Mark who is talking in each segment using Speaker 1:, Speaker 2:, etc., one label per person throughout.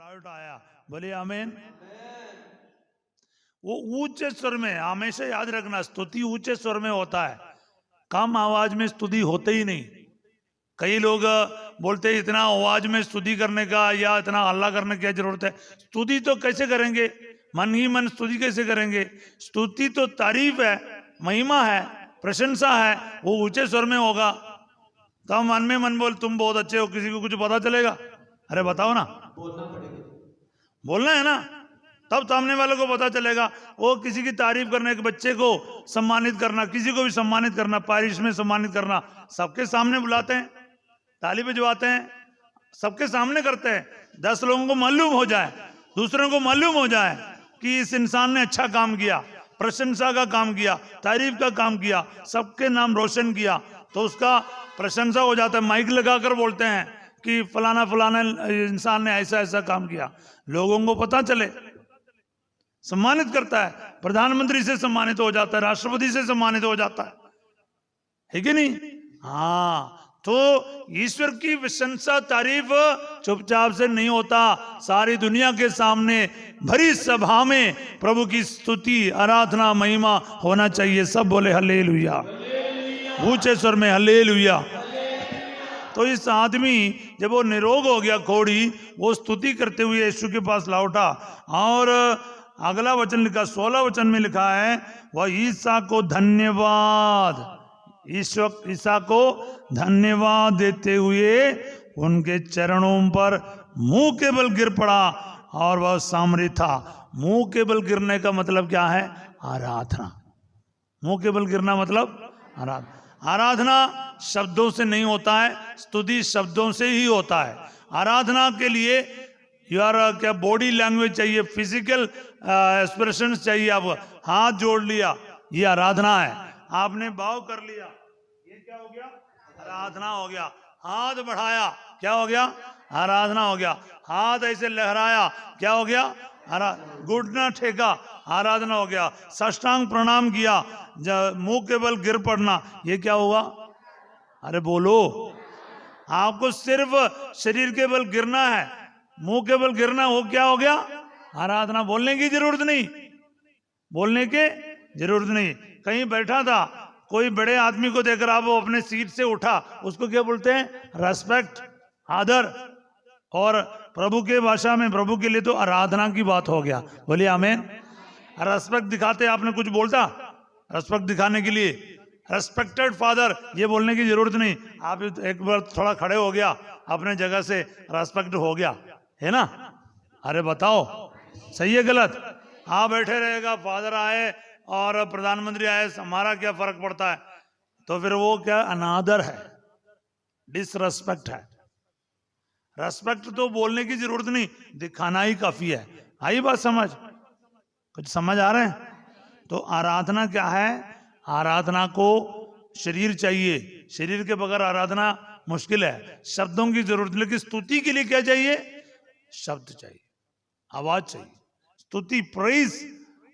Speaker 1: लौट आया। बोले आमीन। वो ऊंचे स्वर में, हमेशा याद रखना, स्तुति ऊंचे स्वर में होता है, कम आवाज में स्तुति होते ही नहीं। कई लोग बोलते हैं इतना आवाज में स्तुति करने का या इतना हल्ला करने की क्या जरूरत है। स्तुति तो कैसे करेंगे, मन ही मन स्तुति कैसे करेंगे। स्तुति तो तारीफ है, महिमा है, प्रशंसा है, वो ऊंचे स्वर में होगा। तो मन में मन बोल तुम बहुत अच्छे हो, किसी को कुछ पता चलेगा? अरे बताओ ना, बोलना है ना, तब सामने वालों को पता चलेगा। वो किसी की तारीफ करना, एक बच्चे को सम्मानित करना, किसी को भी सम्मानित करना, पारिश में सम्मानित करना, सबके सामने बुलाते हैं, ताली बजवाते हैं, सबके सामने करते हैं। 10 लोगों को मालूम हो जाए, दूसरों को मालूम हो जाए कि इस इंसान ने अच्छा काम किया, प्रशंसा का काम किया, तारीफ का काम किया, सबके नाम रोशन किया, तो उसका प्रशंसा हो जाता है। माइक लगाकर बोलते हैं कि फलाना फलाना इंसान ने ऐसा ऐसा काम किया, लोगों को पता चले, सम्मानित करता है। प्रधानमंत्री से सम्मानित हो जाता है, राष्ट्रपति से सम्मानित हो जाता है कि नहीं? हाँ, तो ईश्वर की प्रशंसा तारीफ चुपचाप से नहीं होता, सारी दुनिया के सामने भरी सभा में प्रभु की स्तुति, आराधना, महिमा होना चाहिए। सब बोले हल्लेलुया, ऊंचे स्वर में हल्लेलुया। तो इस आदमी जब वो निरोग हो गया, कोढ़ी, वो स्तुति करते हुए यीशु के पास लौटा, और अगला वचन लिखा, 16 वचन में लिखा है, वह ईसा को धन्यवाद, ईसा को धन्यवाद देते हुए उनके चरणों पर मुंह के बल गिर पड़ा, और वह सामरी था। मुंह के बल गिरने का मतलब क्या है? आराधना। मुंह के बल गिरना मतलब आराधना। आराधना शब्दों से नहीं होता है, स्तुति शब्दों से ही होता है। आराधना के लिए यार क्या बॉडी लैंग्वेज चाहिए, फिजिकल एक्सप्रेशन चाहिए। आप हाथ जोड़ लिया, ये आराधना है। आपने भाव कर लिया, ये क्या हो गया? आराधना हो गया। हाथ बढ़ाया, क्या हो गया? आराधना हो गया। हाथ ऐसे लहराया, क्या हो गया? घुटना ठेका, आराधना हो गया। साष्टांग प्रणाम किया, मुंह के बल गिर पड़ना, ये क्या हुआ? अरे बोलो, आपको सिर्फ शरीर के बल गिरना है, मुंह के बल गिरना, वो क्या हो गया? आराधना। बोलने की जरूरत नहीं, बोलने की जरूरत नहीं। कहीं बैठा था, कोई बड़े आदमी को देखकर आप वो अपने सीट से उठा, उसको क्या बोलते हैं? रेस्पेक्ट, आदर। और प्रभु के भाषा में, प्रभु के लिए तो आराधना की बात हो गया। बोलिए आमीन। रेस्पेक्ट दिखाते, आपने कुछ बोलता, रेस्पेक्ट दिखाने के लिए रेस्पेक्टेड फादर, ये बोलने की जरूरत नहीं। आप एक बार थोड़ा खड़े हो गया अपने जगह से, रेस्पेक्ट हो गया, है ना? अरे बताओ, सही है गलत? आप बैठे रहेगा, फादर आए और प्रधानमंत्री आए, हमारा क्या फर्क पड़ता है? तो फिर वो क्या? अनादर है, डिसरेस्पेक्ट है। रेस्पेक्ट तो बोलने की जरूरत नहीं, दिखाना ही काफी है। आई बात समझ? कुछ समझ आ रहे हैं? तो आराधना क्या है? आराधना को शरीर चाहिए, शरीर के बगैर आराधना मुश्किल है। शब्दों की जरूरत, लेकिन स्तुति के लिए क्या चाहिए? शब्द चाहिए, आवाज चाहिए। स्तुति, प्रेज,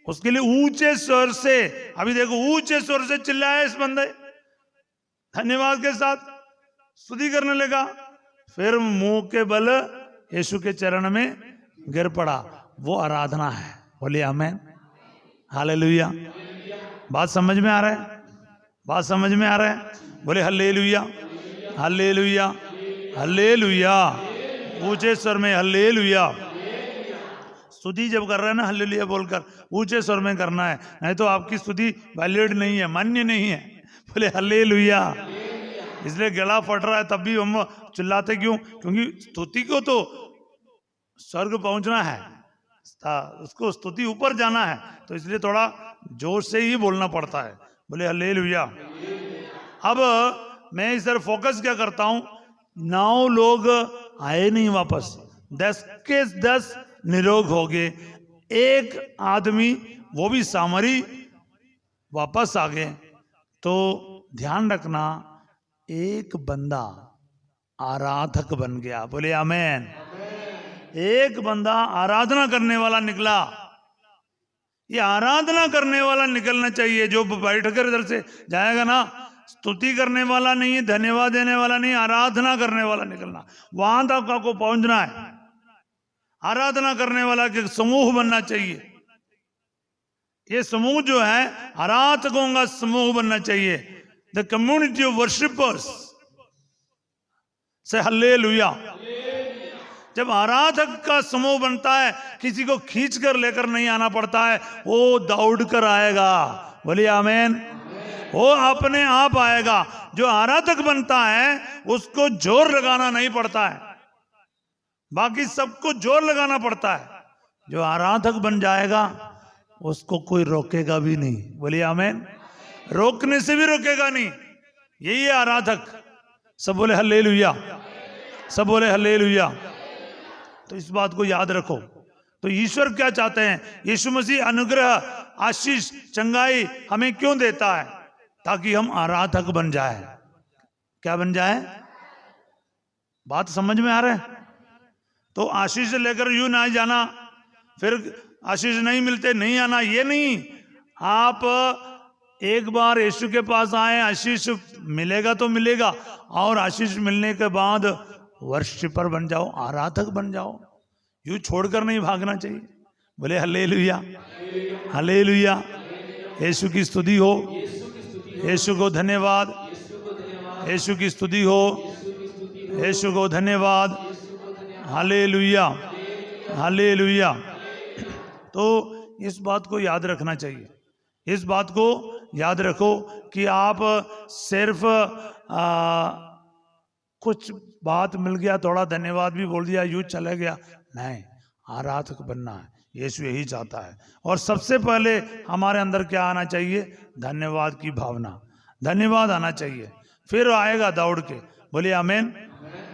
Speaker 1: उसके लिए ऊंचे स्वर से, अभी देखो ऊंचे स्वर से चिल्लाया इस बंदे, धन्यवाद के साथ स्तुति करने लगा, फिर मुंह के बल यीशु के चरण में गिर पड़ा। वो आराधना है। बोलिए आमीन, हालेलुया। बात समझ में आ रहा है? बात समझ में आ रहा है? बोले हल्लेलुया, हल्लेलुया, हल्लेलुया, ऊंचे स्वर में हल्लेलुया। स्तुति जब कर रहे हैं ना, हल्लेलुया बोलकर ऊंचे स्वर में करना है, नहीं तो आपकी स्तुति वैलिड नहीं है, मान्य नहीं है। बोले हल्लेलुया। इसलिए गला फट रहा है तब भी हम चिल्लाते क्यों? क्योंकि स्तुति को तो स्वर्ग पहुंचना है, उसको स्तुति ऊपर जाना है, तो इसलिए थोड़ा जोश से ही बोलना पड़ता है। बोले हल्लेलुया। अब मैं इस तरह फोकस क्या करता हूं, 9 लोग आए नहीं वापस, 10 के 10 निरोग हो गए, एक आदमी, वो भी सामरी, वापस आ गए। तो ध्यान रखना, एक बंदा आराधक बन गया। बोले आमीन। एक बंदा आराधना करने वाला निकला। ये आराधना करने वाला निकलना चाहिए। जो बैठ कर इधर से जाएगा ना, स्तुति करने वाला नहीं, धन्यवाद देने वाला नहीं, आराधना करने वाला निकलना। वहां तक आपको पहुंचना है। आराधना करने वाला के समूह बनना चाहिए। ये समूह जो है आराधकों का समूह बनना चाहिए। द कम्युनिटी ऑफ वर्शिपर्स से हालेलुया। जब आराधक का समूह बनता है, किसी को खींच कर लेकर नहीं आना पड़ता है, वो दौड़ कर आएगा। बोलिए आमीन। वो अपने आप आएगा। जो आराधक बनता है उसको जोर लगाना नहीं पड़ता है, बाकी सबको जोर लगाना पड़ता है। जो आराधक बन जाएगा उसको कोई रोकेगा भी नहीं। बोलिए आमीन। रोकने से भी रोकेगा नहीं। यही है आराधक। सब बोले हालेलुया, सब बोले हालेलुया। तो इस बात को याद रखो। तो ईश्वर क्या चाहते हैं? यीशु मसीह अनुग्रह, आशीष, चंगाई हमें क्यों देता है? ताकि हम आराधक बन जाए। क्या बन जाए? बात समझ में आ रहा है? तो आशीष लेकर यूं ना जाना, फिर आशीष नहीं मिलते नहीं आना, ये नहीं। आप एक बार यीशु के पास आए, आशीष मिलेगा तो मिलेगा, और आशीष मिलने के बाद वर्शिपर बन जाओ, आराधक बन जाओ। यूं छोड़कर नहीं भागना चाहिए। बोले हालेलुया, हालेलुया। यीशु की स्तुति हो, यीशु को धन्यवाद, यीशु की स्तुति हो, यीशु को धन्यवाद। Hallelujah, hallelujah. तो इस बात को याद रखना चाहिए। इस बात को याद रखो कि आप सिर्फ कुछ बात मिल गया, थोड़ा धन्यवाद भी बोल दिया, यूं चला गया, नहीं। आराधक बनना है, यीशु यही चाहता है। और सबसे पहले हमारे अंदर क्या आना चाहिए? धन्यवाद की भावना, धन्यवाद आना चाहिए, फिर आएगा दौड़ के। बोलिए आमीन।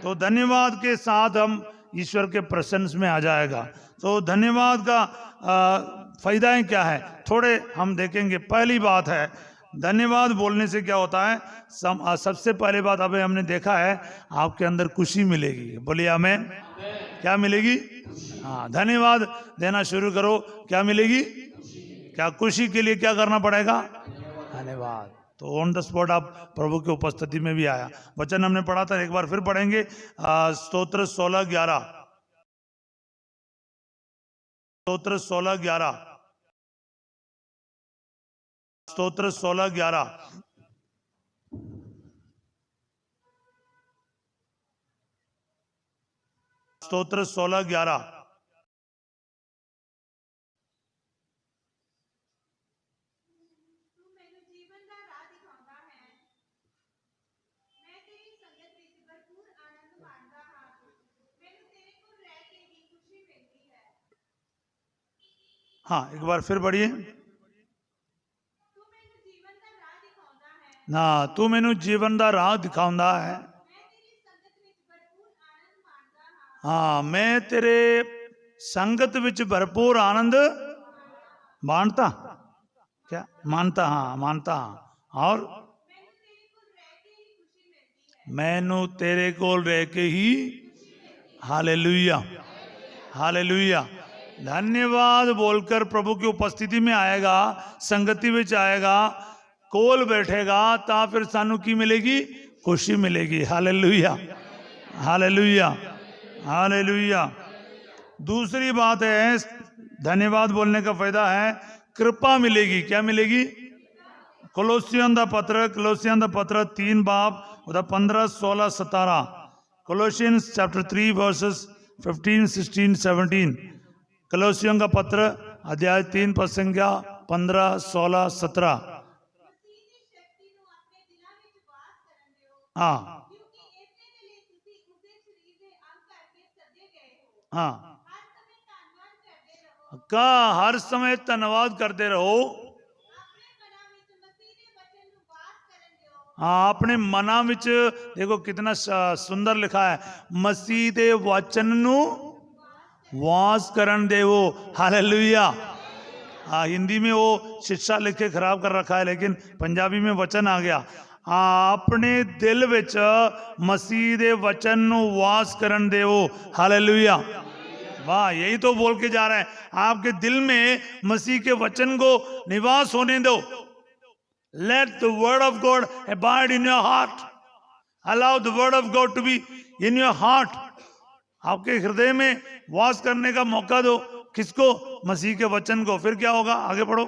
Speaker 1: तो धन्यवाद के साथ हम ईश्वर के प्रसन्स में आ जाएगा। तो धन्यवाद का फायदाएं क्या है, थोड़े हम देखेंगे। पहली बात है, धन्यवाद बोलने से क्या होता है? सबसे पहले बात अभी हमने देखा है, आपके अंदर खुशी मिलेगी। बोलिए आमीन। क्या मिलेगी? हाँ, धन्यवाद देना शुरू करो, क्या मिलेगी? क्या? खुशी के लिए क्या करना पड़ेगा? धन्यवाद। तो ऑन द स्पॉट आप प्रभु की उपस्थिति में भी आया। वचन हमने पढ़ा था, एक बार फिर पढ़ेंगे। स्तोत्र 16:11, स्तोत्र 16:11, स्तोत्र 16:11। स्तोत्र 16:11। हाँ, एक बार फिर पढ़िए ना। तू मैनू जीवन दा राह दिखाउंदा है। हाँ, मैं तेरे संगत विच भरपूर आनंद मानता। क्या? मानता। हाँ, मानता। हाँ, और मैनू तेरे कोल रह के ही। Hallelujah, hallelujah. धन्यवाद बोलकर प्रभु की उपस्थिति में आएगा, संगति में आएगा, कोल बैठेगा, ता फिर सानू की मिलेगी? खुशी मिलेगी। Hallelujah, hallelujah, hallelujah. दूसरी बात है, धन्यवाद बोलने का फायदा है, कृपा मिलेगी। क्या मिलेगी? कोलोसियन दा पत्र 3 बाब 15, 16, 17। कोलोसियंस चैप्टर 3 वर्सेस 15, 16, 17। कलोसियों का पत्र अध्याय 3 पद संख्या 15, 16, 17। हाँ, हाँ, का हर समय धन्यवाद करते रहो। हाँ, अपने मना विच देखो कितना सुंदर लिखा है, मसीह दे वचन नू वास करन देवो। हालेलुया। हाँ, हिंदी में वो शिक्षा लिख के खराब कर रखा है, लेकिन पंजाबी में वचन आ गया। अपने दिल विच मसीह दे वचन नू वास करन देवो। हालेलुया। वाह, यही तो बोल के जा रहा है, आपके दिल में मसीह के वचन को निवास होने दो। Let the word of God abide in your heart. Allow the word of God to be in your heart. आपके हृदय में वास करने का मौका दो। किसको? मसीह के वचन को। फिर क्या होगा? आगे पढ़ो।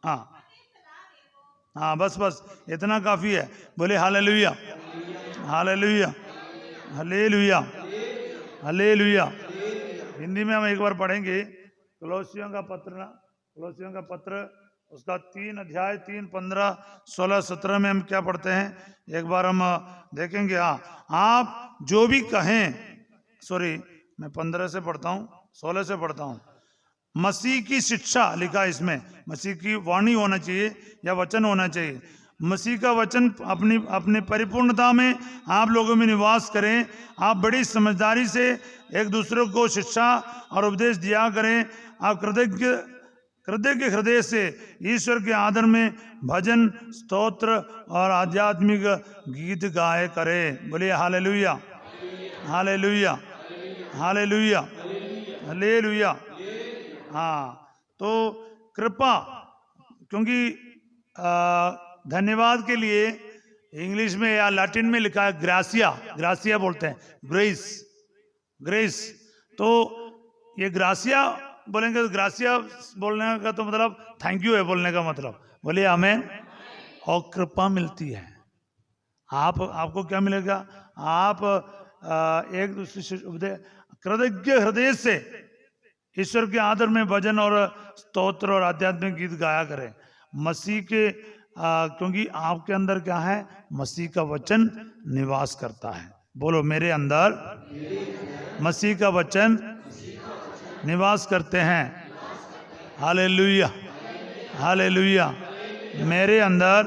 Speaker 1: हाँ हाँ, बस बस इतना काफी है। बोले hallelujah, hallelujah, hallelujah, hallelujah. Hindi में हम एक बार पढ़ेंगे कलोसियों का पत्र ना, कलोसियों का पत्र उसका 3 अध्याय 3, 15, 16, 17 में हम क्या पढ़ते हैं एक बार हम देखेंगे। हाँ, आप जो भी कहें, सॉरी मैं 15 से पढ़ता हूँ, 16 से पढ़ता हूँ। मसीह की शिक्षा लिखा है इसमें, मसीह की वाणी होना चाहिए या वचन होना चाहिए। मसीह का वचन अपनी परिपूर्णता में आप लोगों में निवास करें। आप बड़ी समझदारी से एक दूसरे को शिक्षा और उपदेश दिया करें। आप कृतज्ञ हृदय से ईश्वर के आदर में भजन, स्तोत्र और आध्यात्मिक गीत गाए करें। बोलिए हालेलुया, हालेलुया, हालेलुया, हालेलुया। हाँ, तो कृपा, क्योंकि धन्यवाद के लिए इंग्लिश में या लैटिन में लिखा है ग्रासिया, ग्रासिया बोलते हैं, ग्रेस, ग्रेस। तो ये ग्रासिया बोलेंगे तो ग्रासिया बोलने का तो मतलब थैंक यू है बोलने का मतलब। बोलिए आमेन। और कृपा मिलती है। आपको क्या मिलेगा? आप एक दूसरे से कृतज्ञ हृदय से ईश्वर के आदर में भजन और स्तोत्र और आध्यात्मिक गीत गाया करें। मसीह के क्योंकि आपके अंदर क्या है? मसीह का वचन निवास करता है। बोलो मेरे अंदर मसीह का वचन निवास करते हैं। Hallelujah, hallelujah. मेरे अंदर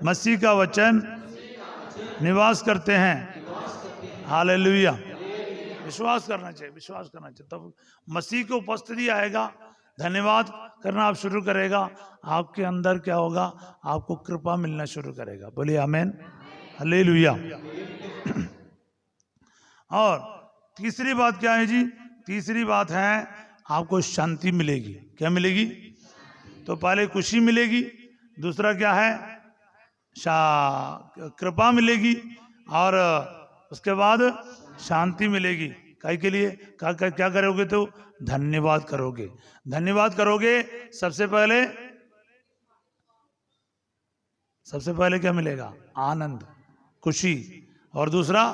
Speaker 1: मसीह का वचन निवास करते हैं। हालेलुया। विश्वास करना चाहिए, विश्वास करना चाहिए, तब मसीह की उपस्थिति आएगा। धन्यवाद करना आप शुरू करेगा, आपके अंदर क्या होगा? आपको कृपा मिलना शुरू करेगा। बोलिए आमेन, हालेलुया। और तीसरी बात क्या है जी? तीसरी बात है आपको शांति मिलेगी। क्या मिलेगी? तो पहले खुशी मिलेगी, दूसरा क्या है? कृपा मिलेगी, और उसके बाद शांति मिलेगी। काय के लिए? क्या करोगे? तो धन्यवाद करोगे। धन्यवाद करोगे। सबसे पहले क्या मिलेगा? आनंद, खुशी, और दूसरा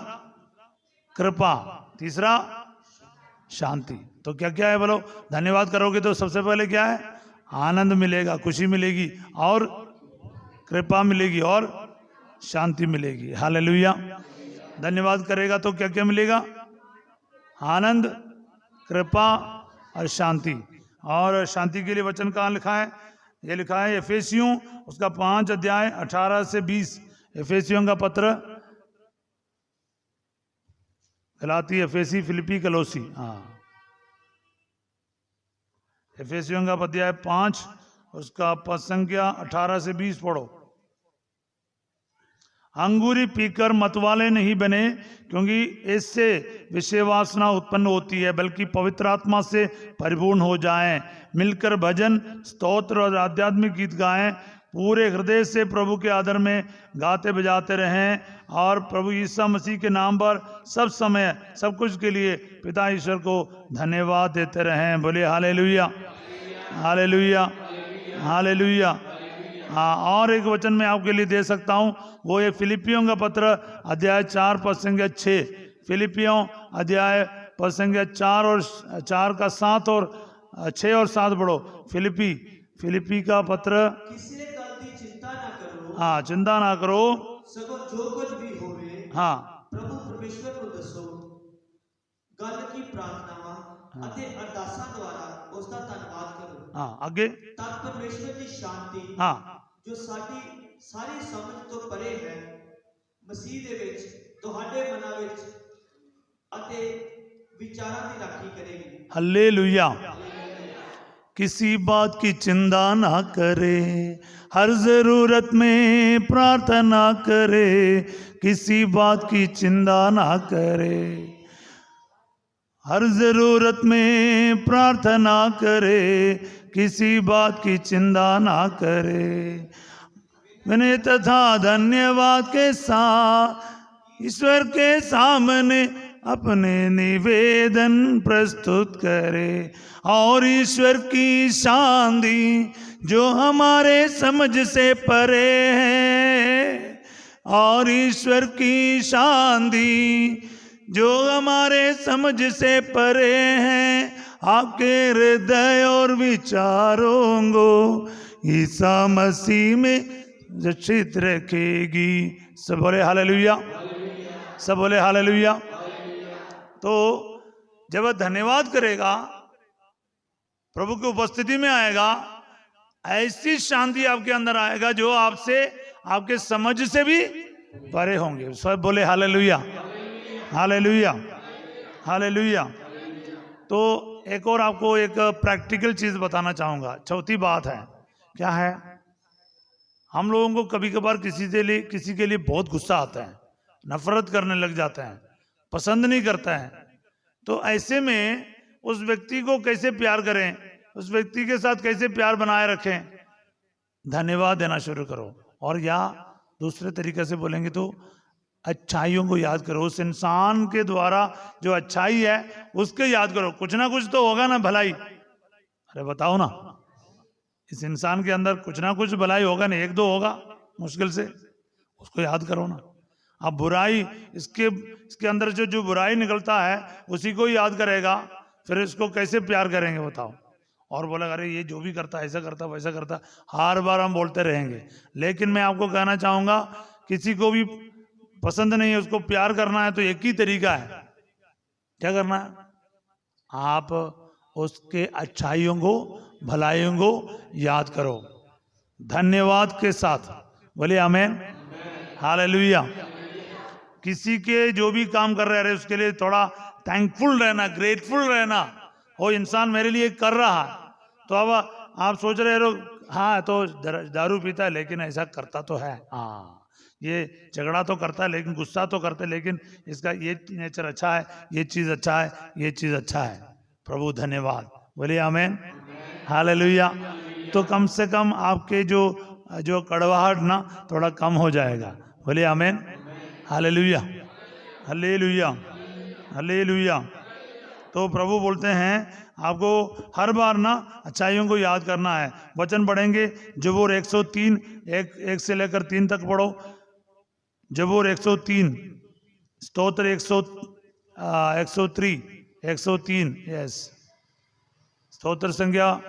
Speaker 1: कृपा, तीसरा शांति। तो क्या क्या है बोलो? धन्यवाद करोगे तो सबसे पहले क्या है? आनंद मिलेगा, खुशी मिलेगी, और कृपा मिलेगी, और शांति मिलेगी। हालेलुया। धन्यवाद करेगा तो क्या क्या मिलेगा? आनंद, कृपा और शांति। और शांति के लिए वचन कहाँ लिखा है? ये लिखा है एफेसियों उसका 5 अध्याय 18 से 20। एफेसियों का पत्र, गलाती, एफेसी, फिलिपी, कलोसी। हाँ, एफेसियों का अध्याय 5 उसका पद संख्या 18 से 20 पढ़ो। अंगूरी पीकर मतवाले नहीं बने, क्योंकि इससे विषय वासना उत्पन्न होती है, बल्कि पवित्र आत्मा से परिपूर्ण हो जाएं। मिलकर भजन, स्तोत्र और आध्यात्मिक गीत गाएं। पूरे हृदय से प्रभु के आदर में गाते बजाते रहें, और प्रभु यीशु मसीह के नाम पर सब समय सब कुछ के लिए पिता ईश्वर को धन्यवाद देते रहें। बोलिए हालेलुया, हालेलुया, हालेलुया। हाँ, और एक वचन मैं आपके लिए दे सकता हूँ, वो ये फिलिपियों का पत्र अध्याय 4 पद संख्या 6। फिलिपियों अध्याय पद संख्या 4 का 7 और 6 और 7 पढ़ो। फिलिपी का पत्र।
Speaker 2: चिंता ना करो।
Speaker 1: हाँ, चिंता ना करो,
Speaker 2: सगो जो कुछ भी होवे,
Speaker 1: हाँ,
Speaker 2: प्रभु परमेश्वर को दसो। गल की प्रार्थना अते अरदासा द्वारा उसका धन्यवाद करो।
Speaker 1: हाँ, आगे।
Speaker 2: तब परमेश्वर की शांति,
Speaker 1: हाँ,
Speaker 2: जो सारी समझ तो परे है, मसीह दे विच तुहाडे मनां विच अते विचारां दी राखी करेगी।
Speaker 1: हालेलुया। किसी बात की चिंता ना करे, हर जरूरत में प्रार्थना करे। किसी बात की चिंता ना करे, हर जरूरत में प्रार्थना करे। किसी बात की चिंता ना करे। विनय तथा धन्यवाद के साथ ईश्वर के सामने अपने निवेदन प्रस्तुत करे और ईश्वर की शांति जो हमारे समझ से परे है, और ईश्वर की शांति जो हमारे समझ से परे हैं, आपके हृदय और विचारों को ईसा मसीह में रक्षित रखेगी। सब बोले हालेलुया, सब बोले हालेलुया। तो जब वह धन्यवाद करेगा, प्रभु की उपस्थिति में आएगा, ऐसी शांति आपके अंदर आएगा जो आपसे, आपके समझ से भी परे होंगे। सब बोले हालेलुया, हालेलुया, हालेलुया। तो एक और आपको एक प्रैक्टिकल चीज बताना चाहूंगा। चौथी बात है, क्या है? हम लोगों को कभी कभार किसी के लिए बहुत गुस्सा आता है, नफरत करने लग जाते हैं, पसंद नहीं करता है। तो ऐसे में उस व्यक्ति को कैसे प्यार करें, उस व्यक्ति के साथ कैसे प्यार बनाए रखें? धन्यवाद देना शुरू करो, और या दूसरे तरीके से बोलेंगे तो अच्छाइयों को याद करो। उस इंसान के द्वारा जो अच्छाई है उसके याद करो। कुछ ना कुछ तो होगा ना भलाई। अरे बताओ ना, इस इंसान के अंदर कुछ ना कुछ भलाई होगा ना, एक दो होगा मुश्किल से, उसको याद करो ना। अब बुराई, इसके अंदर जो बुराई निकलता है उसी को ही याद करेगा, फिर इसको कैसे प्यार करेंगे बताओ? और बोला अरे ये जो भी करता, ऐसा करता, वैसा करता, हर बार हम बोलते रहेंगे। लेकिन मैं आपको कहना चाहूंगा, किसी को भी पसंद नहीं है, उसको प्यार करना है तो एक ही तरीका है। क्या करना है? आप उसके अच्छाइयों को, भलाइयों को याद करो धन्यवाद के साथ। बोले आमीन, हालेलुया। किसी के जो भी काम कर रहे हैं उसके लिए थोड़ा थैंकफुल रहना, ग्रेटफुल रहना। वो इंसान मेरे लिए कर रहा है, तो अब आप सोच रहे हो हाँ तो दारू पीता है लेकिन ऐसा करता तो है, हाँ ये झगड़ा तो करता है लेकिन गुस्सा तो करता है, लेकिन इसका ये नेचर अच्छा है, ये चीज़ अच्छा है, ये चीज़ अच्छा है। प्रभु धन्यवाद। बोलिए आमीन, हालेलुया। तो कम से कम आपके जो कड़वाहट ना थोड़ा कम हो जाएगा। बोलिए आमीन, हालेलुया, हालेलुया, हालेलुया। तो प्रभु बोलते हैं आपको हर बार ना अच्छाइयों को याद करना है। वचन पढ़ेंगे जबूर 103 एक से लेकर 3 तक पढ़ो। जबूर 103, स्तोत्र 103 यस, स्तोत्र संज्ञा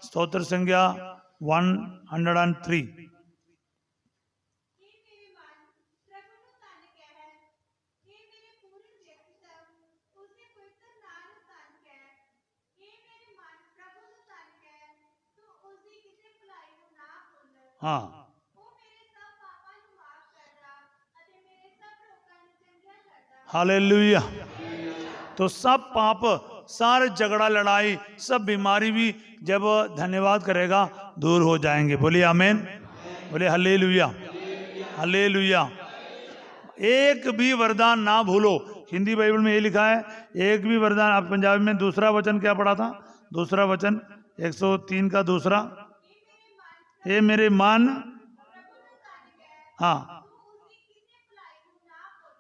Speaker 1: 103। हाँ, हालेलुया। तो सब पाप, सारे झगड़ा लड़ाई, सब बीमारी भी जब धन्यवाद करेगा दूर हो जाएंगे। बोलिए आमीन, बोले हालेलुया, हालेलुया। एक भी वरदान ना भूलो। हिंदी बाइबल में ये लिखा है, एक भी वरदान। आप पंजाबी में दूसरा वचन क्या पढ़ा था? दूसरा वचन 103 का दूसरा, ये मेरे मन, हाँ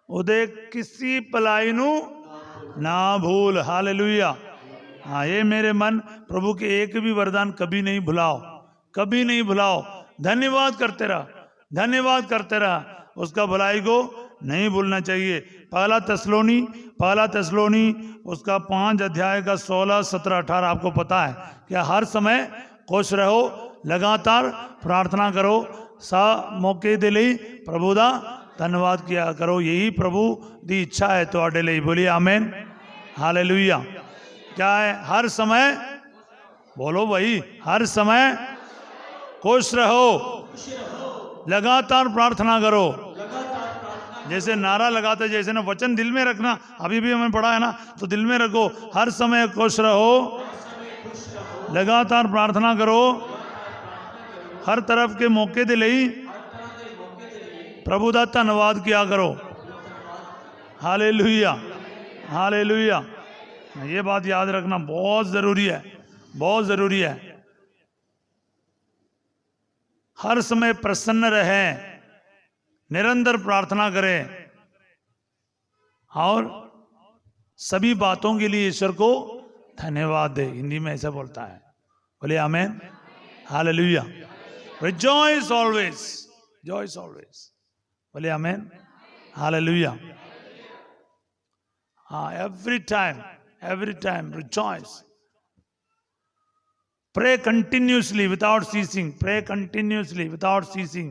Speaker 1: उदय किसी पलाई नू ना भूल। हालेलुया। हाँ, ये मेरे मन, प्रभु के एक भी वरदान कभी नहीं भुलाओ, कभी नहीं भुलाओ। धन्यवाद करते रहा, धन्यवाद करते रहा, उसका भलाई को नहीं भूलना चाहिए। पहला तसलोनी उसका 5 अध्याय का 16, 17, 18 आपको पता है कि हर समय खुश रहो, लगातार प्रार्थना करो, सा मौके दे ਲਈ प्रभु ਦਾ धन्यवाद किया करो। यही प्रभु दी इच्छा है ਤੁਹਾਡੇ ਲਈ। बोलिए आमीन, हालेलुया। क्या है? हर समय, बोलो भाई, हर समय खुश रहो, लगातार प्रार्थना करो। जैसे नारा लगाते, जैसे ना वचन दिल में रखना, अभी भी हमें पढ़ा है ना, तो दिल में रखो, हर समय खुश रहो, लगातार प्रार्थना करो, हर तरफ के मौके दे ਲਈ प्रभु दा धन्यवाद किया करो। Hallelujah, hallelujah. ये बात याद रखना बहुत जरूरी है, बहुत जरूरी है। हर समय प्रसन्न रहें, निरंतर प्रार्थना करें और सभी बातों के लिए ईश्वर को धन्यवाद दे। हिंदी में ऐसा बोलता है, बोले amen, hallelujah. Rejoice always, rejoice always, बोले आमेन, हालेलुया। हाँ, every time rejoice. Pray continuously without ceasing. Pray continuously without ceasing.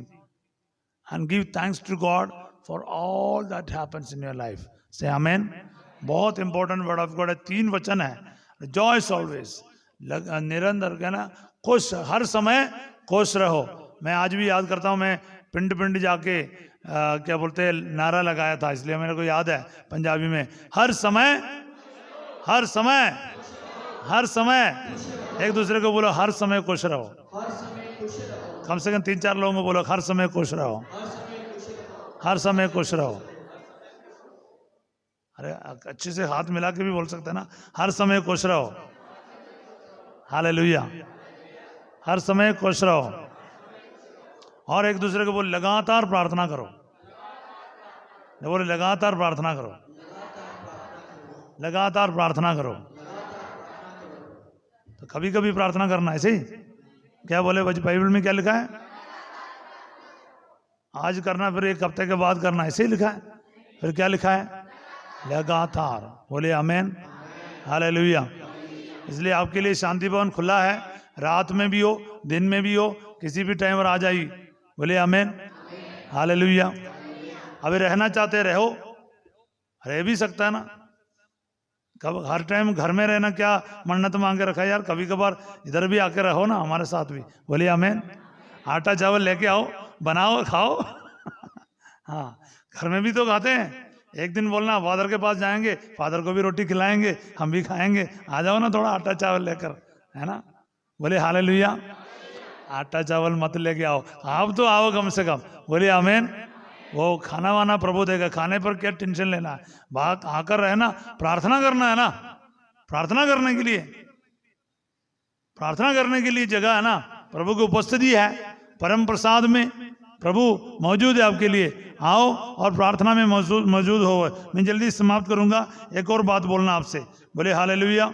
Speaker 1: And give thanks to God for all that happens in your life. Say amen. बहुत important word of God है, 3 वचन है। Rejoice always. निरंतर कहना, खुश, हर समय खुश रहो। मैं आज भी याद करता हूँ, मैं पिंड पिंड जाके क्या बोलते हैं नारा लगाया था, इसलिए मेरे को याद है पंजाबी में, हर समय, हर समय, हर समय। एक दूसरे को बोलो हर समय खुश रहो।
Speaker 2: हर समय खुश रहो।
Speaker 1: कम से कम 3-4 लोगों को बोलो हर समय खुश रहो,
Speaker 2: हर समय खुश रहो।
Speaker 1: हर समय खुश रहो। अरे अच्छे से हाथ मिला के भी बोल सकते हैं ना, हर समय खुश रहो। हालेलुया, हर समय खुश रहो। और एक दूसरे को बोलो लगातार प्रार्थना करो। बोले लगातार प्रार्थना करो, लगातार प्रार्थना करो। तो कभी कभी प्रार्थना करना, ऐसे ही क्या बोले बाइबल में क्या लिखा है? आज करना, फिर 1 हफ्ते के बाद करना, ऐसे ही लिखा है। फिर क्या लिखा है? लगातार। बोले आमेन, हालेलुया। इसलिए आपके लिए शांति भवन खुला है, रात में भी हो, दिन में भी हो, किसी भी टाइम पर आ जाइए। बोले आमेन, हालेलुया। अभी रहना चाहते रहो, रह भी सकता है ना। कब हर टाइम घर में रहना क्या मन्नत मांग के रखा है यार, कभी कभार इधर भी आके रहो ना हमारे साथ भी। बोलिए आमेन। आटा चावल लेके आओ, बनाओ, खाओ। हाँ, घर में भी तो खाते हैं। एक दिन बोलना फादर के पास जाएंगे, फादर को भी रोटी खिलाएंगे, हम भी खाएंगे, आ जाओ ना थोड़ा आटा चावल लेकर, है ना। बोले हालेलुया। आटा चावल मत लेके आओ, आप तो आओ कम से कम। बोलिए आमेन। वो खाना वाना प्रभु देगा, खाने पर क्या टेंशन लेना है, बात आकर रहना, प्रार्थना करना है ना। प्रार्थना करने के लिए, प्रार्थना करने के लिए जगह है ना, प्रभु की उपस्थिति है, परम प्रसाद में प्रभु मौजूद है आपके लिए। आओ और प्रार्थना में मौजूद हो। मैं जल्दी समाप्त करूंगा, एक और बात बोलना आपसे। बोले हालेलुया।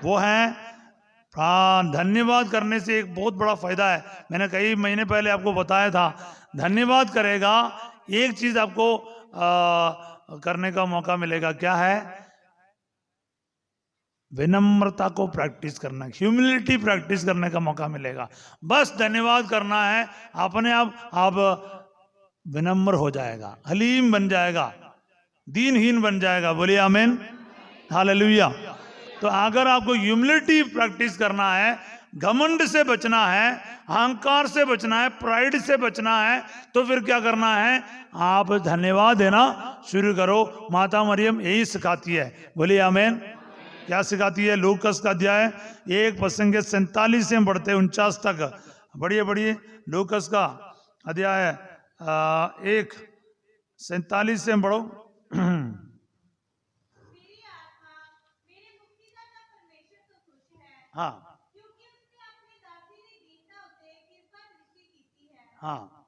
Speaker 1: वो है धन्यवाद करने से एक बहुत बड़ा फायदा है। मैंने कई महीने पहले आपको बताया था, धन्यवाद करेगा एक चीज आपको करने का मौका मिलेगा। क्या है? विनम्रता को प्रैक्टिस करना, ह्यूमिलिटी प्रैक्टिस करने का मौका मिलेगा। बस धन्यवाद करना है, अपने आप विनम्र हो जाएगा, हलीम बन जाएगा, दीनहीन बन जाएगा। बोलिए आमीन, हालेलुया। तो अगर आपको ह्यूमिलिटी प्रैक्टिस करना है, घमंड से बचना है, अहंकार से बचना है, प्राइड से बचना है, तो फिर क्या करना है? आप धन्यवाद देना शुरू करो। माता मरियम यही सिखाती है। बोलिए आमीन। क्या सिखाती है? लूकस का अध्याय 1:47 से बढ़ते 49 तक। बढ़िए लूकस का अध्याय 1:47 से बढ़ो। हाँ हाँ,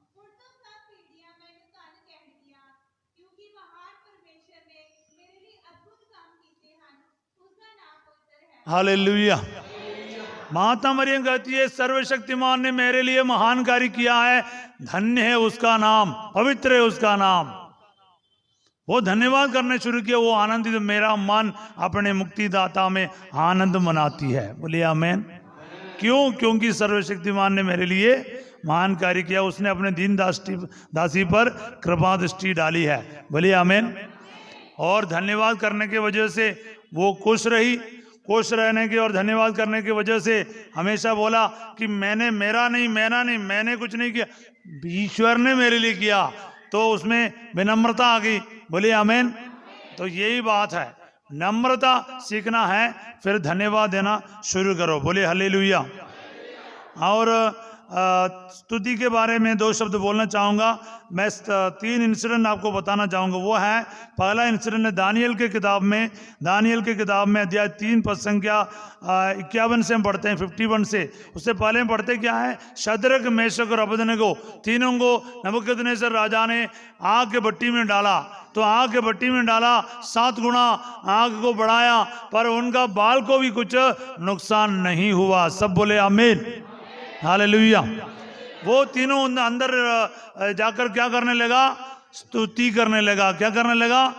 Speaker 1: हालेलुया। माता मरियम कहती है सर्वशक्तिमान ने मेरे लिए महान कार्य किया है, धन्य है उसका नाम, पवित्र है उसका नाम। वो धन्यवाद करने शुरू किया, वो आनंदित, मेरा मन अपने मुक्तिदाता में आनंद मनाती है। बोलिए आमीन। क्यों? क्योंकि सर्वशक्तिमान ने मेरे लिए महान कार्य किया, उसने अपने दीन दासी पर कृपा दृष्टि डाली है। बोलिए आमीन। और धन्यवाद करने की वजह से वो खुश रही। खुश रहने की और धन्यवाद करने की वजह से हमेशा बोला कि मैंने कुछ नहीं किया, ईश्वर ने मेरे लिए किया। तो उसमें विनम्रता आ गई। बोलिए आमीन। तो यही बात है, नम्रता सीखना है, फिर धन्यवाद देना शुरू करो। बोलिए हालेलुया। और स्तुति के बारे में 2 शब्द बोलना चाहूँगा। मैं 3 इंसिडेंट आपको बताना चाहूँगा। वो है, पहला इंसिडेंट है दानियल के किताब में अध्याय 3 पद संख्या 51 से हम पढ़ते हैं, 51 से। उससे पहले हम पढ़ते क्या है, शद्रक मेशक और अबेदनगो तीनों को नबूकदनेस्सर राजा ने आग के भट्टी में डाला। तो आग के भट्टी में डाला, 7 गुना आग को बढ़ाया, पर उनका बाल को भी कुछ नुकसान नहीं हुआ। सब बोले आमीन, हालेलुया। वो तीनों अंदर जाकर क्या करने लगा, स्तुति करने लगा। क्या करने लगा,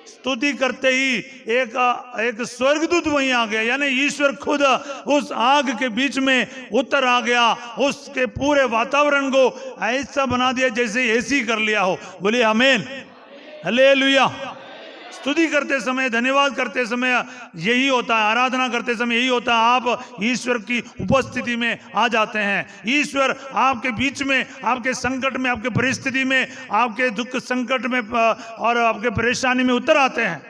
Speaker 1: स्तुति करते ही एक स्वर्गदूत वहीं आ गया, यानी ईश्वर खुद उस आग के बीच में उतर आ गया, उसके पूरे वातावरण को ऐसा बना दिया जैसे एसी कर लिया हो। बोलिए आमीन, हालेलुया। स्तुति करते समय, धन्यवाद करते समय यही होता है, आराधना करते समय यही होता है, आप ईश्वर की उपस्थिति में आ जाते हैं। ईश्वर आपके बीच में, आपके संकट में, आपके परिस्थिति में, आपके दुख संकट में और आपके परेशानी में उतर आते हैं।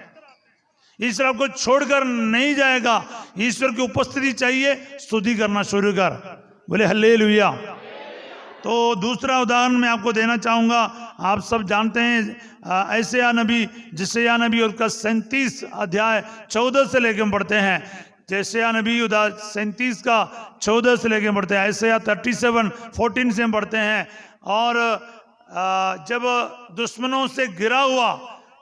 Speaker 1: ईश्वर आपको छोड़कर नहीं जाएगा। ईश्वर की उपस्थिति चाहिए, स्तुति करना शुरू कर। बोले हालेलुया। तो दूसरा उदाहरण मैं आपको देना चाहूँगा। आप सब जानते हैं यशायाह नबी, जिसयाह नबी और का 37 अध्याय 14 से लेकर हम पढ़ते हैं। यशायाह नबी 37 का 14 से लेकर पढ़ते हैं। यशायाह 37:14 से हम पढ़ते हैं। और जब दुश्मनों से घिरा हुआ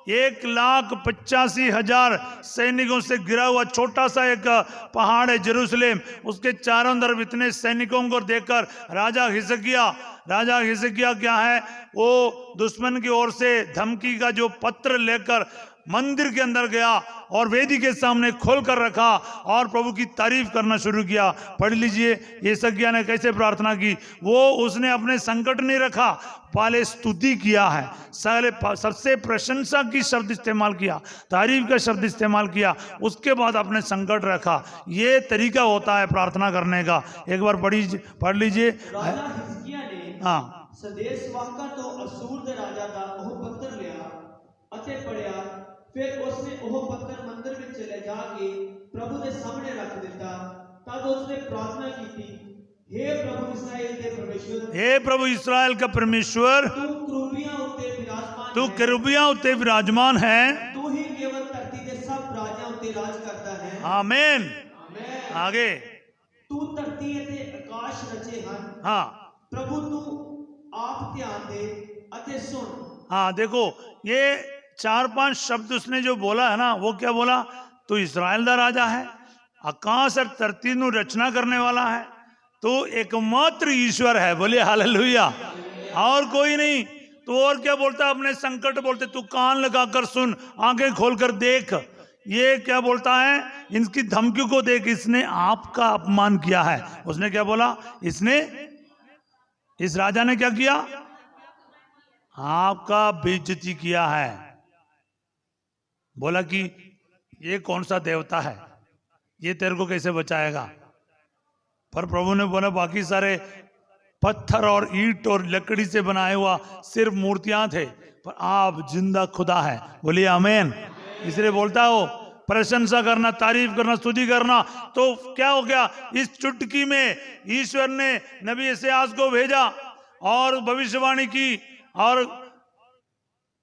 Speaker 1: 1,85,000 सैनिकों से घिरा हुआ छोटा सा एक पहाड़ है जेरूसलेम, उसके चारों तरफ इतने सैनिकों को देखकर राजा हिजकिय्याह क्या है, वो दुश्मन की ओर से धमकी का जो पत्र लेकर मंदिर के अंदर गया और वेदी के सामने खोल कर रखा और प्रभु की तारीफ करना शुरू किया। पढ़ लीजिए हिजकिय्याह ने कैसे प्रार्थना की। वो उसने अपने संकट नहीं रखा, पहले स्तुति किया है, सबसे प्रशंसा की शब्द इस्तेमाल किया, तारीफ का शब्द इस्तेमाल किया, उसके बाद अपने संकट रखा। ये तरीका होता है प्रार्थना करने का। एक बार पढ़ लीजिए।
Speaker 2: राजा हिजकिय्याह ने
Speaker 1: हाँ,
Speaker 2: संदेश वाहका तो असूर दे राजा का ओह पत्र लिया ਅਤੇ ਪੜਿਆ। ਫਿਰ ਉਸਨੇ ਉਹ ਪੱਤਰ ਮੰਦਰ ਵਿੱਚ ਲੈ ਜਾ ਕੇ ਪ੍ਰਭੂ ਦੇ ਸਾਹਮਣੇ ਰੱਖ ਦਿੱਤਾ। ਤਦ ਉਸਨੇ ਪ੍ਰਾਰਥਨਾ ਕੀਤੀ, हे प्रभु इस्राएल के परमेश्वर,
Speaker 1: हे प्रभु इस्राएल का परमेश्वर,
Speaker 2: तू करूबियां उत्ते विराजमान है,
Speaker 1: तू
Speaker 2: ही केवल धरती के सब राजाओं उत्ते राज करता है।
Speaker 1: आमीन। आगे,
Speaker 2: तू धरती अते आकाश रचे हन।
Speaker 1: हाँ
Speaker 2: प्रभु तू आप ध्यान दे अते सुन।
Speaker 1: हाँ, देखो ये 4-5 शब्द उसने जो बोला है ना, वो क्या बोला, तू इस्राएल दा राजा है, आकाश और धरती नु रचना करने वाला है, तो एकमात्र ईश्वर है। बोले हालेलुया। और कोई नहीं। तो और क्या बोलता है, अपने संकट बोलते, तू कान लगाकर सुन, आंखें खोलकर देख। ये क्या बोलता है, इनकी धमकी को देख, इसने आपका अपमान किया है। उसने क्या बोला, इस राजा ने क्या किया, आपका बेइज्जती किया है। बोला कि ये कौन सा देवता है, ये तेरे को कैसे बचाएगा। पर प्रभु ने बोला बाकी सारे पत्थर और ईंट और लकड़ी से बनाए हुआ सिर्फ मूर्तियां थे, पर आप जिंदा खुदा है। बोलिए आमीन। इसलिए बोलता हो प्रशंसा करना, तारीफ करना, स्तुति करना। तो क्या हो गया, इस चुटकी में ईश्वर ने नबी यशायाह को भेजा और भविष्यवाणी की, और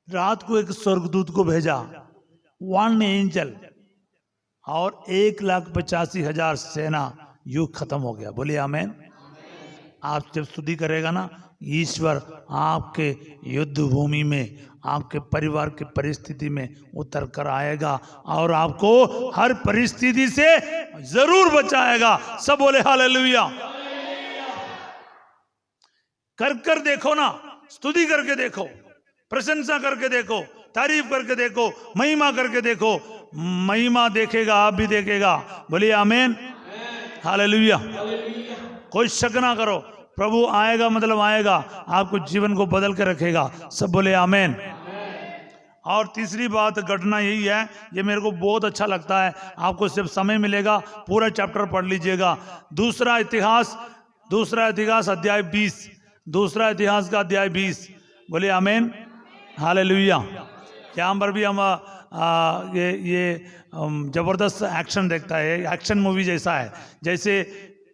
Speaker 1: रात को एक स्वर्गदूत को भेजा, 1 एंजल, और 1,85,000 सेना युग खत्म हो गया। बोलिए आमीन। आप जब स्तुति करेगा ना, ईश्वर आपके युद्ध भूमि में, आपके परिवार की परिस्थिति में उतर कर आएगा और आपको हर परिस्थिति से जरूर बचाएगा। सब बोले हालेलुया। कर देखो ना, स्तुति करके देखो, प्रशंसा करके देखो, तारीफ करके देखो, महिमा करके देखो। महिमा देखेगा, आप भी देखेगा। बोलिए आमीन, हालेलुया। कोई शक ना करो, प्रभु आएगा मतलब आएगा, आपको जीवन को बदल के रखेगा। सब बोले आमीन। और तीसरी बात घटना यही है, ये मेरे को बहुत अच्छा लगता है, आपको सिर्फ समय मिलेगा पूरा चैप्टर पढ़ लीजिएगा। दूसरा इतिहास अध्याय 20, दूसरा इतिहास का अध्याय 20। बोले आमीन, हालेलुया। यहाँ पर भी हम ये जबरदस्त एक्शन देखता है, एक्शन मूवी जैसा है। जैसे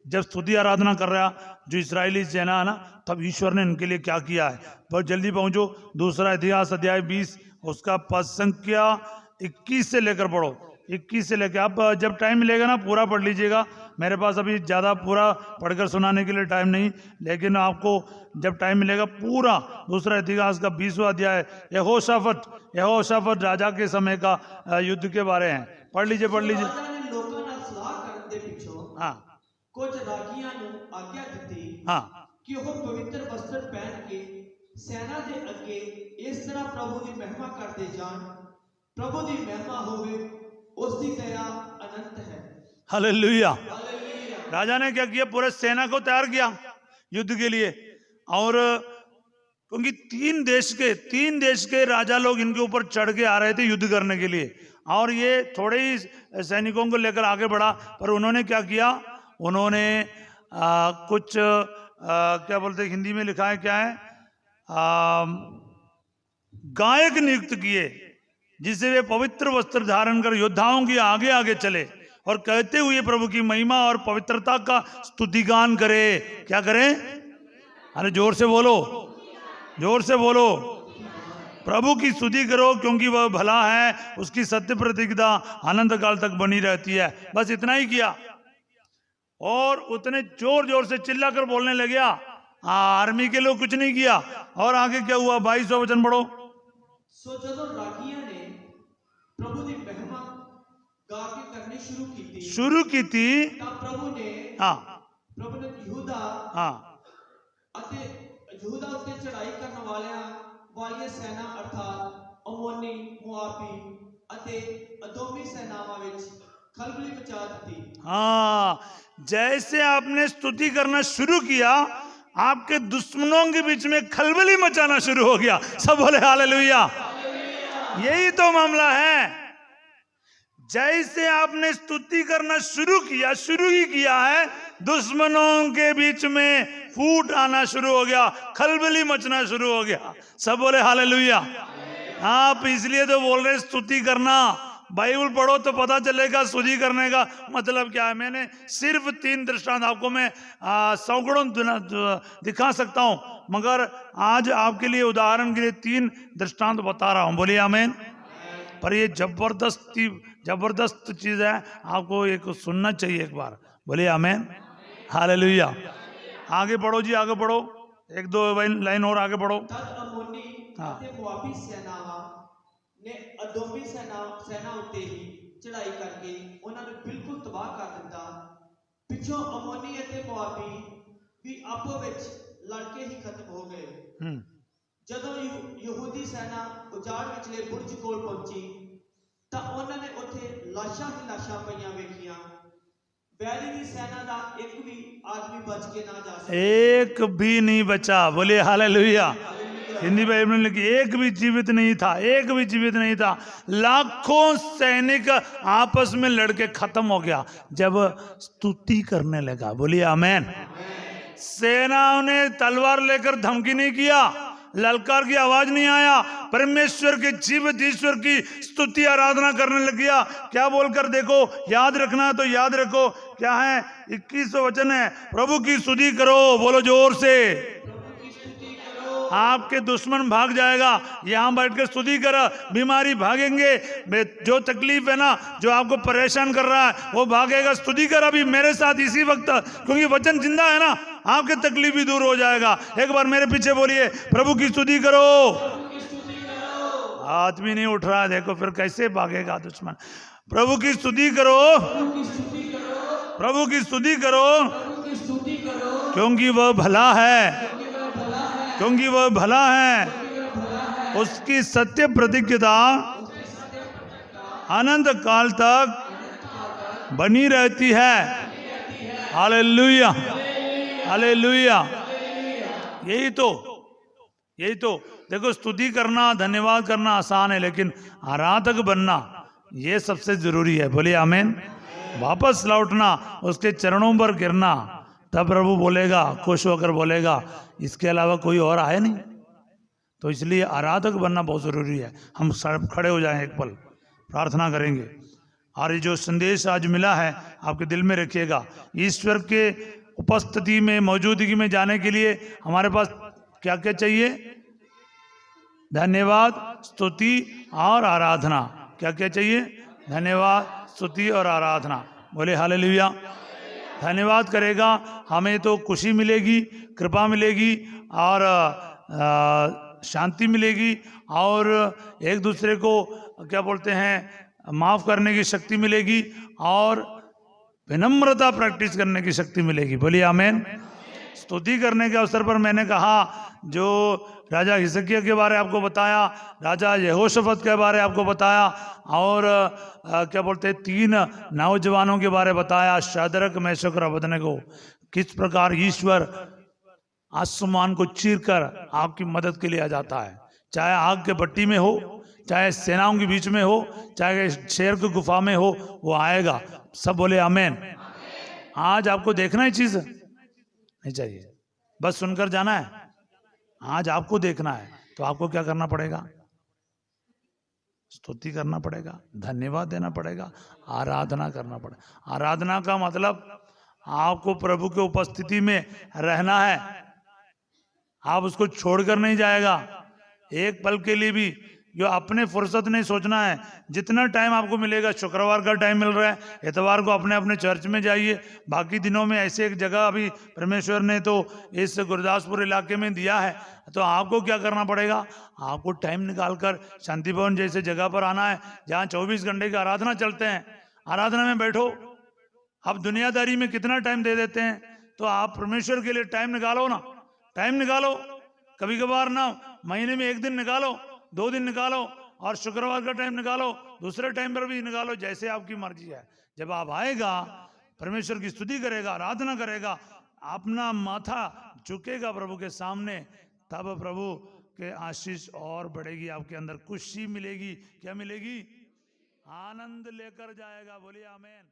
Speaker 1: जब स्तुति आराधना कर रहा जो इस्राएली सेना है ना, तब ईश्वर ने इनके लिए क्या किया है। बहुत जल्दी पहुंचो, दूसरा इतिहास अध्याय 20 उसका पद संख्या 21 से लेकर पढ़ो, 21 से लेकर। आप जब टाइम मिलेगा ना पूरा पढ़ लीजिएगा, मेरे पास अभी ज़्यादा पूरा पढ़कर सुनाने के लिए टाइम नहीं, लेकिन आपको जब टाइम मिलेगा पूरा दूसरा इतिहास का 20वां अध्याय यहोशाफट राजा के समय का युद्ध के बारे हैं, पढ़ लीजिए पढ़ लीजिए।
Speaker 2: ਰਾਜਾ ਨੇ ਲੋਕਾਂ ਨਾਲ ਸਲਾਹ ਕਰਨ ਦੇ ਪਿੱਛੋਂ
Speaker 1: हाँ
Speaker 2: ਕੁਝ ਰਾਗੀਆਂ ਨੂੰ ਆਗਿਆ ਦਿੱਤੀ
Speaker 1: हाँ
Speaker 2: ਕਿ ਉਹ ਪਵਿੱਤਰ ਵਸਤਰ ਪਹਿਨ ਕੇ ਸੈਨਾ ਦੇ ਅੱਗੇ ਇਸ ਤਰ੍ਹਾਂ ਪ੍ਰਭੂ ਦੀ ਮਹਿਮਾ ਕਰਦੇ ਜਾਣ। ਪ੍ਰਭੂ ਦੀ ਮਹਿਮਾ ਹੋਵੇ, ਉਸ ਦੀ ਦਇਆ ਅਨੰਤ ਹੈ।
Speaker 1: हालेलुया।
Speaker 2: ਹਾਲੇਲੂਇਆ।
Speaker 1: राजा ने क्या किया, पूरे सेना को तैयार किया युद्ध के लिए। और क्योंकि तीन देश के राजा लोग इनके ऊपर चढ़ के आ रहे थे युद्ध करने के लिए, और ये थोड़े ही सैनिकों को लेकर आगे बढ़ा। पर उन्होंने क्या किया, उन्होंने कुछ क्या बोलते हैं, हिंदी में लिखा है क्या है, गायक नियुक्त किए, जिससे वे पवित्र वस्त्र धारण कर योद्धाओं के आगे आगे चले और कहते हुए प्रभु की महिमा और पवित्रता का स्तुतिगान करे। क्या करें? अरे जोर से बोलो, जोर से बोलो। प्रभु की स्तुति करो क्योंकि वह भला है, उसकी सत्य प्रतिज्ञा अनंत काल तक बनी रहती है। बस इतना ही किया, और उतने जोर जोर से चिल्ला कर बोलने लग गया। आर्मी के लोग कुछ नहीं किया। और आगे क्या हुआ, 22वां वचन पढ़ो।
Speaker 2: ਸੋ ਜਦੋਂ ਰਾਗੀਆਂ ਨੇ ਪ੍ਰਭੂ ਦੀ ਮਹਿਮਾ ਗਾ ਕੇ ਕਰਨੀ
Speaker 1: शुरू की थी।
Speaker 2: ਤਾਂ ਪ੍ਰਭੂ ਨੇ
Speaker 1: हाँ
Speaker 2: ਯਹੂਦਾ
Speaker 1: हाँ
Speaker 2: ਅਤੇ ਯਹੂਦਾ ਉੱਤੇ ਚੜ੍ਹਾਈ ਕਰਨ ਵਾਲੀਆਂ ਸੈਨਾ ਅਰਥਾਤ ਅਮੋਨੀ, ਮੁਆਬੀ ਅਤੇ ਅਦੋਮੀ ਸੈਨਾਵਾਂ ਵਿੱਚ खलबली मचा दी।
Speaker 1: हाँ, जैसे आपने स्तुति करना शुरू किया, आपके दुश्मनों के बीच में खलबली मचाना शुरू हो गया। सब बोले हालेलुया। यही तो मामला है। जैसे आपने स्तुति करना शुरू ही किया है, दुश्मनों के बीच में फूट आना शुरू हो गया, खलबली मचना शुरू हो गया। सब बोले हालेलुया। आप इसलिए तो बोल रहे स्तुति करना। बाइबल पढ़ो तो पता चलेगा स्तुति करने का मतलब क्या है। मैंने सिर्फ 3 दृष्टांत आपको मैं सैकड़ों दिखा सकता हूं, मगर आज आपके लिए उदाहरण के लिए 3 दृष्टांत बता रहा हूं। बोलिए आमीन। पर ये जबरदस्त चीज है, आपको एक सुनना चाहिए एक बार। बोलिए आमीन, हालेलुया। आगे पढ़ो जी, आगे पढ़ो, 1-2 लाइन और आगे पढ़ो।
Speaker 2: तद अमोनी ਅਤੇ ਮੁਆਬੀ ਸੈਨਾਵਾਂ ਨੇ ਅਦੋਮੀ ਸੈਨਾ ਉੱਤੇ ਹੀ ਚੜ੍ਹਾਈ ਕਰਕੇ ਉਹਨਾਂ ਨੂੰ ਬਿਲਕੁਲ ਤਬਾਹ ਕਰ ਦਿੱਤਾ। ਪਿੱਛੋਂ ਅਮੋਨੀ ਅਤੇ ਮੁਆਬੀ ਵੀ ਆਪੋ ਵਿੱਚ ਲੜ ਕੇ ਹੀ ਖਤਮ ਹੋ ਗਏ। ਜਦੋਂ ਯਹੂਦੀ ਸੈਨਾ ਉਜਾੜ ਵਿਚਲੇ ਬੁਰਜ ਕੋਲ ਪਹੁੰਚੀ ਤਾਂ ਉਹਨਾਂ ਨੇ ਉੱਥੇ ਲਾਸ਼ਾਂ ਹੀ ਲਾਸ਼ਾਂ ਪਈਆਂ ਵੇਖੀਆਂ। बैरी की सेना का एक भी आदमी बच के ना जा सका,
Speaker 1: एक भी नहीं बचा। बोले हालेलुया। हिंदी बाइबल में लिखी एक भी जीवित नहीं था, एक भी जीवित नहीं था। लाखों सैनिक आपस में लड़के खत्म हो गया जब स्तुति करने लगा। बोलिए आमीन। सेनाओं ने तलवार लेकर धमकी नहीं किया, ललकार की आवाज नहीं आया, परमेश्वर के जीवित ईश्वर की स्तुति आराधना करने लग गया। क्या बोलकर देखो, याद रखना तो याद रखो, क्या है 21वां वचन है, प्रभु की स्तुति करो। बोलो जोर से। आपके दुश्मन भाग जाएगा। यहां बैठकर स्तुति कर, बीमारी भागेंगे। जो तकलीफ है ना, जो आपको परेशान कर रहा है, वो भागेगा। स्तुति कर अभी मेरे साथ इसी वक्त, क्योंकि वचन जिंदा है ना, आपके तकलीफ भी दूर हो जाएगा। एक बार मेरे पीछे बोलिए, प्रभु की स्तुति करो। हाथ भी नहीं उठ रहा, देखो फिर कैसे भागेगा दुश्मन। प्रभु की स्तुति करो, प्रभु की स्तुति करो, क्योंकि वह भला है, क्योंकि वह भला है। उसकी सत्य प्रतिज्ञा अनंत काल तक बनी रहती है। Hallelujah, hallelujah. यही तो देखो, स्तुति करना, धन्यवाद करना आसान है, लेकिन आराधक बनना ये सबसे जरूरी है। बोलिए आमीन। वापस लौटना, उसके चरणों पर गिरना, तब प्रभु बोलेगा, खुश होकर बोलेगा, इसके अलावा कोई और आए नहीं। तो इसलिए आराधक बनना बहुत ज़रूरी है। हम सब खड़े हो जाएं, एक पल प्रार्थना करेंगे। और ये जो संदेश आज मिला है, आपके दिल में रखिएगा। ईश्वर के उपस्थिति में, मौजूदगी में जाने के लिए हमारे पास क्या क्या चाहिए? धन्यवाद, स्तुति और आराधना। क्या क्या चाहिए? धन्यवाद, स्तुति और आराधना। बोले हालेलुया। धन्यवाद करेगा हमें तो खुशी मिलेगी, कृपा मिलेगी और शांति मिलेगी और एक दूसरे को क्या बोलते हैं, माफ करने की शक्ति मिलेगी और विनम्रता प्रैक्टिस करने की शक्ति मिलेगी। बोलिए आमेन। स्तुति करने के अवसर पर मैंने कहा, जो राजा हिजकिय्याह के बारे आपको बताया, राजा यहोशाफात के बारे आपको बताया और क्या बोलते हैं 3 नौजवानों के बारे बताया, शद्रक, मेशक और अबेदनगो। किस प्रकार ईश्वर आसमान को चीरकर आपकी मदद के लिए आ जाता है। चाहे आग के भट्टी में हो, चाहे सेनाओं के बीच में हो, चाहे शेर की गुफा में हो, वो आएगा। सब बोले आमेन। आज आपको देखना है चीज नहीं चाहिए, बस सुनकर जाना है। आज आपको देखना है तो आपको क्या करना पड़ेगा? स्तुति करना पड़ेगा, धन्यवाद देना पड़ेगा, आराधना करना पड़ेगा। आराधना का मतलब आपको प्रभु के उपस्थिति में रहना है। आप उसको छोड़कर नहीं जाएगा एक पल के लिए भी। जो अपने फुर्सत नहीं सोचना है, जितना टाइम आपको मिलेगा, शुक्रवार का टाइम मिल रहा है, इतवार को अपने अपने चर्च में जाइए। बाकी दिनों में ऐसे एक जगह अभी परमेश्वर ने तो इस गुरदासपुर इलाके में दिया है, तो आपको क्या करना पड़ेगा? आपको टाइम निकालकर शांति भवन जैसे जगह पर आना है जहाँ 24 घंटे की आराधना चलते हैं। आराधना में बैठो। आप दुनियादारी में कितना टाइम दे देते हैं, तो आप परमेश्वर के लिए टाइम निकालो ना। टाइम निकालो, कभी कभार ना, महीने में 1 दिन निकालो, 2 दिन निकालो और शुक्रवार का टाइम निकालो, दूसरे टाइम पर भी निकालो, जैसे आपकी मर्जी है। जब आप आएगा, परमेश्वर की स्तुति करेगा, आराधना करेगा, अपना माथा झुकेगा प्रभु के सामने, तब प्रभु के आशीष और बढ़ेगी, आपके अंदर खुशी मिलेगी। क्या मिलेगी? आनंद लेकर जाएगा। बोलिए आमीन।